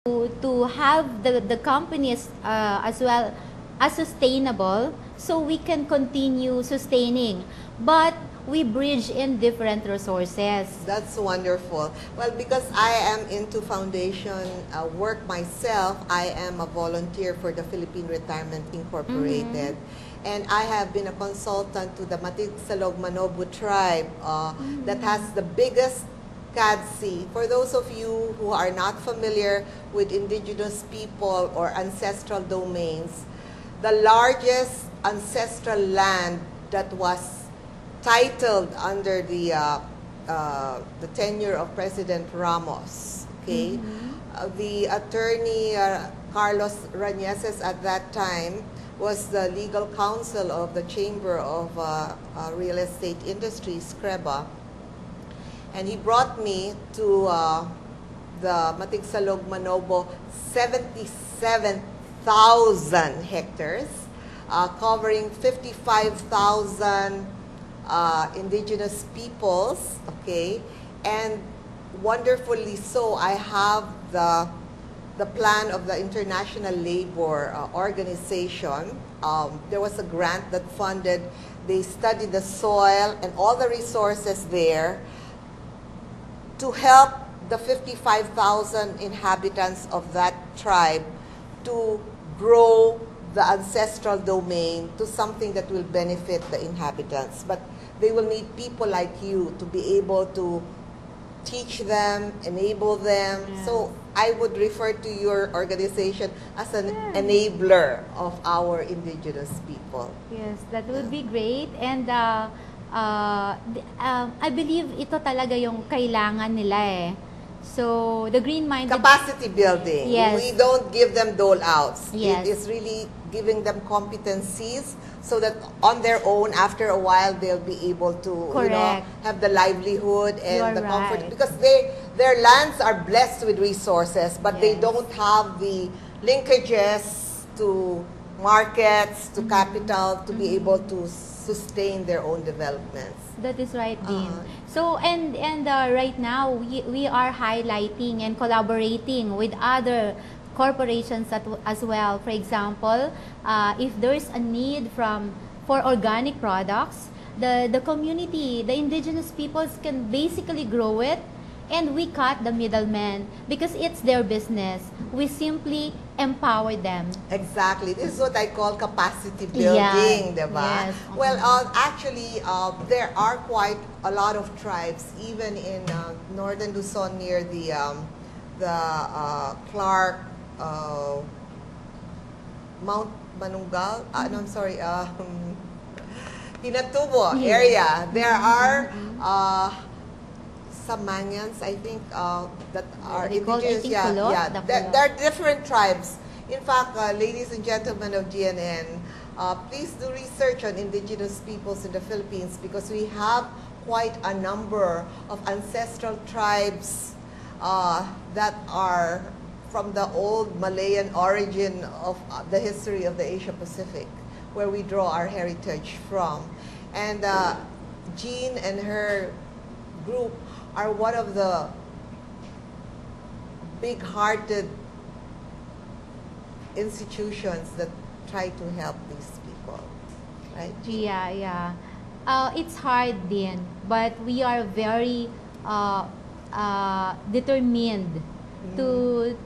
to have the companies as well as sustainable, so we can continue sustaining, but we bridge in different resources. That's wonderful. Well, because I am into foundation work myself, I am a volunteer for the Philippine Retirement Incorporated. And I have been a consultant to the Matigsalog-Manobo tribe that has the biggest CADC. For those of you who are not familiar with indigenous people or ancestral domains, the largest ancestral land that was titled under the tenure of President Ramos. Okay, the attorney Carlos Rañeses at that time was the legal counsel of the Chamber of Real Estate Industry, SCREBA, and he brought me to the Matigsalog-Manobo, 77,000 hectares, covering 55,000 indigenous peoples, okay, and wonderfully so, I have the plan of the International Labor Organization. There was a grant that funded, they studied the soil and all the resources there to help the 55,000 inhabitants of that tribe to grow the ancestral domain to something that will benefit the inhabitants. But they will need people like you to be able to teach them, enable them. Yeah. So I would refer to your organization as an enabler of our indigenous people. Yes, that would be great. And I believe ito talaga yung kailangan nila eh. So, the green-minded... Capacity building. Yes. We don't give them dole-outs. Yes. It is really giving them competencies so that on their own, after a while, they'll be able to have the livelihood and the comfort. Right. Because their lands are blessed with resources, but they don't have the linkages to markets, to capital, to be able to sustain their own developments. That is right, Dean. So, and right now, we are highlighting and collaborating with other corporations as well. For example, if there's a need for organic products, the community, the indigenous peoples can basically grow it, and we cut the middleman because it's their business. We simply empower them. Exactly. This is what I call capacity building, diba? Yes. Well, actually, there are quite a lot of tribes, even in northern Luzon near the Clark, Mount Manunggal, no, I'm sorry, Pinatubo area. There are Samanians, I think, that are indigenous. There are different tribes. In fact, ladies and gentlemen of GNN, please do research on indigenous peoples in the Philippines, because we have quite a number of ancestral tribes that are from the old Malayan origin of the history of the Asia Pacific, where we draw our heritage from. And Jean and her group are one of the big-hearted institutions that try to help these people, right? Yeah. It's hard, Dean, but we are very determined to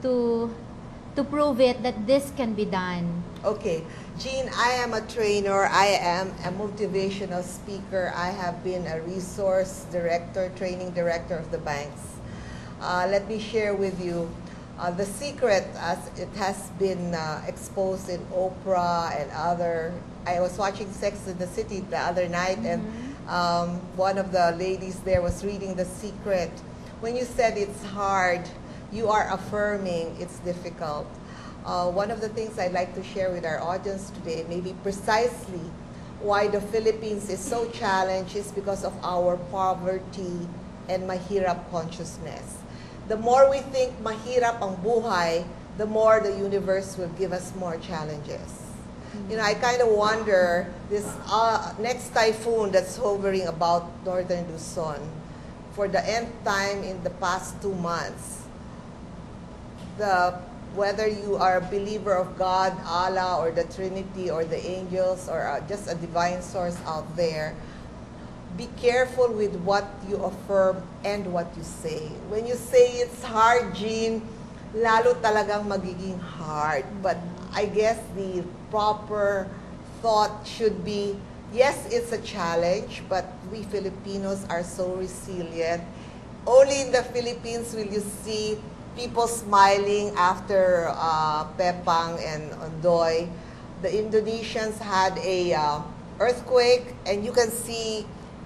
prove it that this can be done. Okay, Jean, I am a trainer. I am a motivational speaker. I have been a resource director, training director of the banks. Let me share with you the secret, as it has been exposed in Oprah and other. I was watching Sex in the City the other night, and one of the ladies there was reading The Secret. When you said it's hard, you are affirming it's difficult. One of the things I'd like to share with our audience today, maybe precisely why the Philippines is so challenged, is because of our poverty and mahirap consciousness. The more we think mahirap ang buhay, the more the universe will give us more challenges. You know, I kind of wonder, this next typhoon that's hovering about northern Luzon, for the nth time in the past 2 months, whether you are a believer of God, Allah, or the Trinity, or the angels, or just a divine source out there, be careful with what you affirm and what you say. When you say it's hard, Jean, lalo talagang magiging hard. But I guess the proper thought should be, yes, it's a challenge, but we Filipinos are so resilient. Only in the Philippines will you see people smiling after Pepang and Ondoy. The Indonesians had a earthquake, and you can see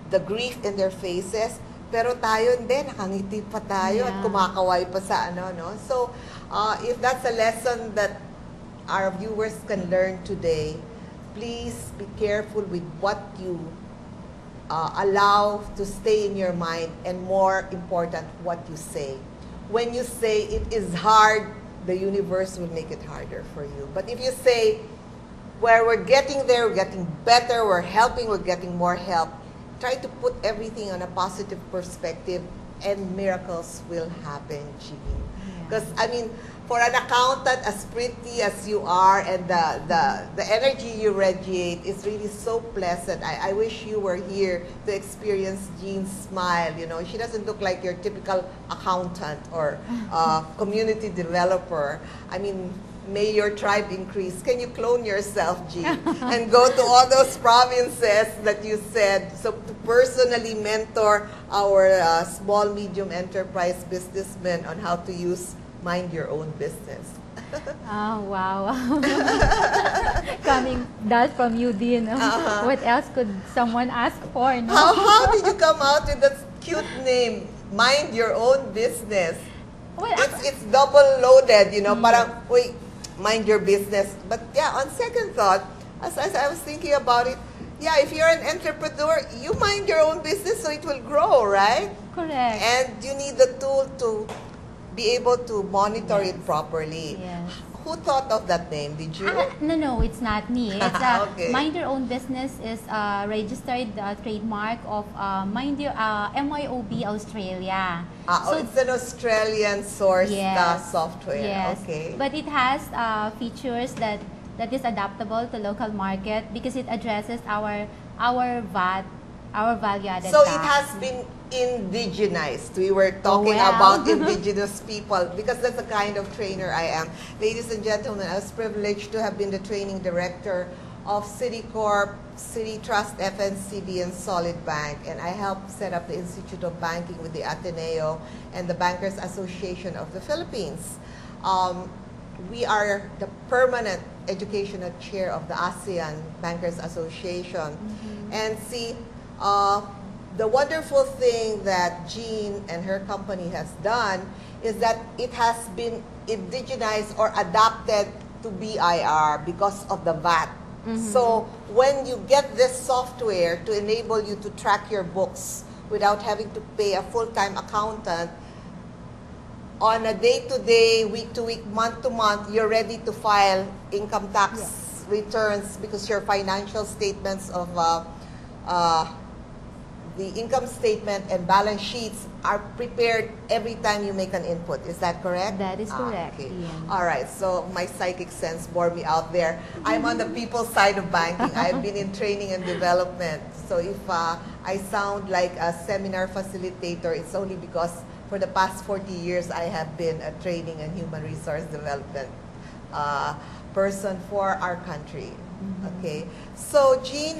the grief in their faces. Pero tayo hindi, nakangiti pa tayo at kumakaway pa sa ano, no? So, if that's a lesson that our viewers can learn today, please be careful with what you allow to stay in your mind, and more important, what you say. When you say it is hard, the universe will make it harder for you. But if you say, where we're getting there, we're getting better, we're helping, we're getting more help, try to put everything on a positive perspective, and miracles will happen, Jean. Because, I mean, for an accountant as pretty as you are, and the energy you radiate is really so pleasant. I wish you were here to experience Jean's smile. You know, she doesn't look like your typical accountant or community developer. I mean, may your tribe increase. Can you clone yourself, Jean, and go to all those provinces that you said, so to personally mentor our small, medium enterprise businessmen on how to use mind your own business. Oh, wow. Coming that from you, Dean. What else could someone ask for? No? How did you come out with that cute name, Mind Your Own Business? Well, it's double loaded, you know, parang, wait, mind your business. But yeah, on second thought, as I was thinking about it, yeah, if you're an entrepreneur, you mind your own business so it will grow, right? Correct. And you need the tool to be able to monitor it properly. Yes. Who thought of that name? Did you? No, it's not me. It's Okay. Mind Your Own Business is a registered trademark of MYOB Australia. So it's an Australian sourced software. Yes. Okay. But it has features that is adaptable to local market because it addresses our VAT, our value added So tax. it has been indigenized. We were talking well. about indigenous people because that's the kind of trainer I am. Ladies and gentlemen, I was privileged to have been the training director of Citicorp, City Trust, FNCB, and Solid Bank, and I helped set up the Institute of Banking with the Ateneo and the Bankers Association of the Philippines. We are the permanent educational chair of the ASEAN Bankers Association. And see, the wonderful thing that Jean and her company has done is that it has been indigenized or adapted to BIR because of the VAT. So when you get this software to enable you to track your books without having to pay a full-time accountant, on a day-to-day, week-to-week, month-to-month, you're ready to file income tax returns because your financial statements of the income statement and balance sheets are prepared every time you make an input. Is that correct? That is correct. Okay. Yeah. All right. So my psychic sense bore me out there. I'm on the people side of banking. I've been in training and development. So if I sound like a seminar facilitator, it's only because for the past 40 years I have been a training and human resource development person for our country. Okay, so Jean,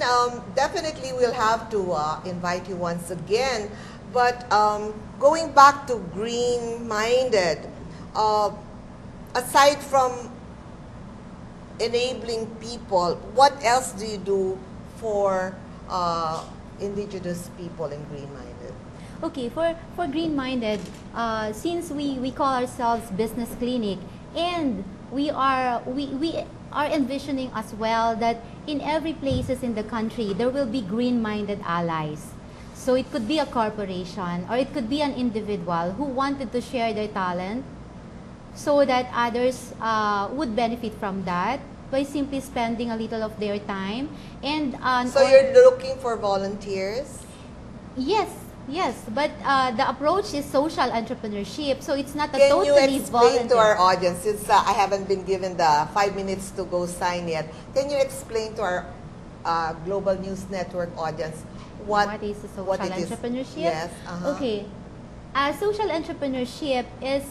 definitely we'll have to invite you once again. But going back to green-minded, aside from enabling people, what else do you do for indigenous people in green-minded? Okay, for green-minded, since we call ourselves business clinic, and we are envisioning as well that in every places in the country there will be green-minded allies. So it could be a corporation or it could be an individual who wanted to share their talent so that others would benefit from that by simply spending a little of their time. And so you're looking for volunteers? Yes, Yes, but the approach is social entrepreneurship, so it's not a Can totally you explain to volunteer. our audience, since I haven't been given the 5 minutes to go sign yet, can you explain to our Global News Network audience What is a social what it is? entrepreneurship? Yes. Okay. Social entrepreneurship is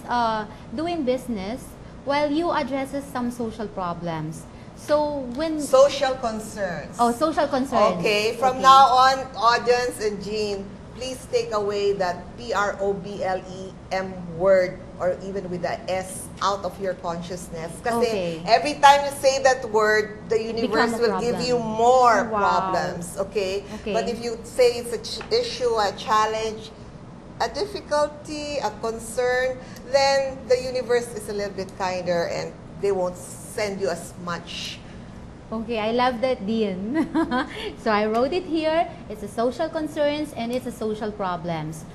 doing business while you addresses some social problems. So when Social concerns. social concerns. Okay, from Okay. now on, audience and Jean, please take away that PROBLEM word or even with the S out of your consciousness. Kasi Okay. every time you say that word, the universe becomes a will give problem. you more Wow. problems. Okay? Okay. But if you say it's an issue, a challenge, a difficulty, a concern, then the universe is a little bit kinder and they won't send you as much. Okay, I love that, Dean. So I wrote it here. It's a social concerns and it's a social problems.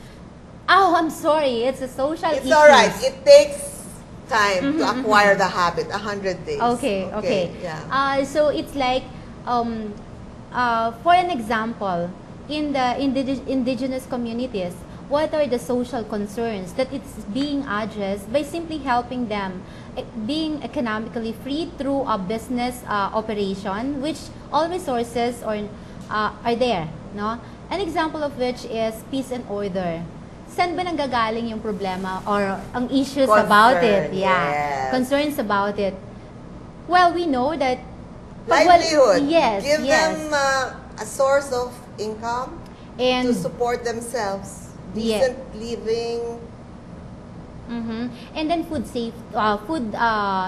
Oh, I'm sorry. It's a social It's issues. all right. It takes time to acquire the habit, 100 days. Okay. Yeah. So it's like, for an example, in the indigenous communities, what are the social concerns that it's being addressed by simply helping them being economically free through a business operation, which all resources are there, no? An example of which is peace and order. Saan ba nanggagaling yung problema or ang issues about it? Yes. Concerns about it. Well, we know that Livelihood. yes, Give yes. them a source of income And to support themselves. Yeah. Decent living. And then food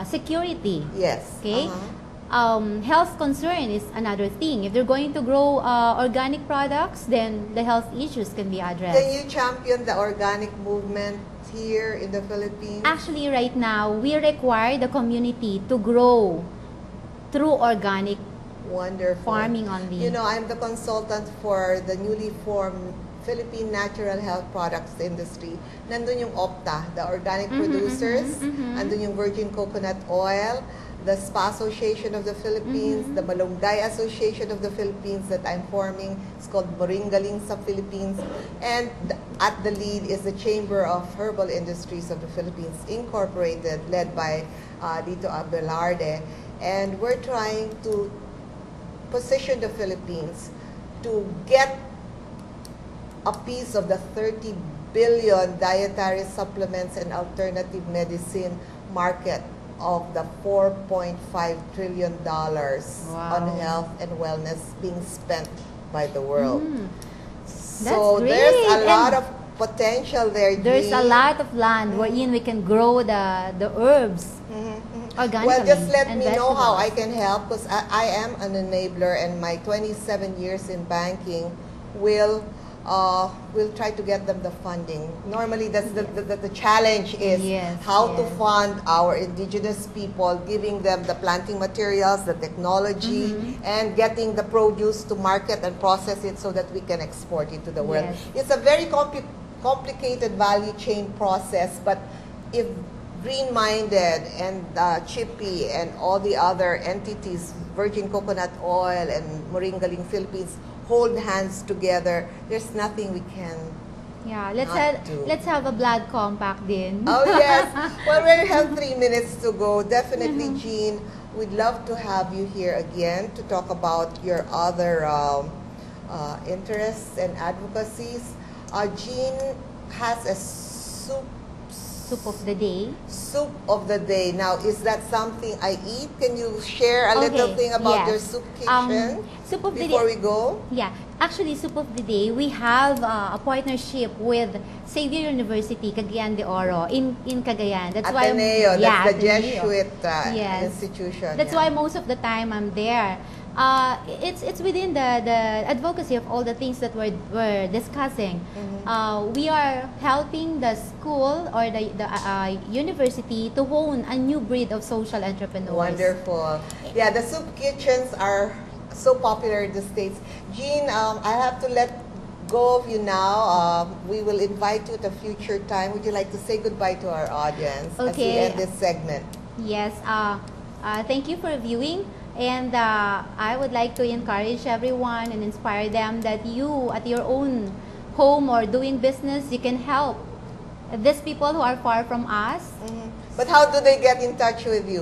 security. Yes. Okay. Health concern is another thing. If they're going to grow organic products, then the health issues can be addressed. Can you champion the organic movement here in the Philippines? Actually, right now, we require the community to grow through organic Wonderful. farming only. You know, I'm the consultant for the newly formed Philippine Natural Health Products industry. Nandun yung OPTA, the organic producers. Nandun yung virgin coconut oil, the Spa Association of the Philippines, the Malunggay Association of the Philippines that I'm forming. It's called Moringaling sa Philippines. And at the lead is the Chamber of Herbal Industries of the Philippines Incorporated, led by Dito Abelarde. And we're trying to position the Philippines to get a piece of the 30 billion dietary supplements and alternative medicine market of the $4.5 trillion on health and wellness being spent by the world. So great. there's a lot And of potential there. there's a Jean. lot of land wherein we can grow the herbs organically. Well, just let and me know how I vegetables. can help, because I am an enabler, and my 27 years in banking will try to get them the funding. Normally, that's the challenge is Yes, how to yes. fund our indigenous people, giving them the planting materials, the technology, and getting the produce to market and process it so that we can export it to the world. Yes. It's a very complicated value chain process, but if Green-Minded and Chippy and all the other entities, Virgin Coconut Oil and Moringaling Philippines, hold hands together, there's nothing we can. Yeah, let's have a blood compact din. Oh yes. Well, we have 3 minutes to go. Definitely, Jean, we'd love to have you here again to talk about your other interests and advocacies. Jean has a Soup of the day. Soup of the day. Now, is that something I eat? Can you share a little thing about yes. your soup kitchen Soup of the before day. we go? Yeah, actually, Soup of the Day, we have a partnership with Xavier University, Cagayan de Oro, in Cagayan. That's Ateneo, why, that's the Ateneo. Jesuit Yes. institution. That's yeah. why most of the time I'm there. It's within the advocacy of all the things that we're discussing. We are helping the school or the university to hone a new breed of social entrepreneurs. Wonderful. Yeah, the soup kitchens are so popular in the States. Jean, I have to let go of you now. We will invite you at a future time. Would you like to say goodbye to our audience as we Okay. end this segment? Yes. Thank you for viewing. And I would like to encourage everyone and inspire them that you, at your own home or doing business, you can help these people who are far from us. But how do they get in touch with you?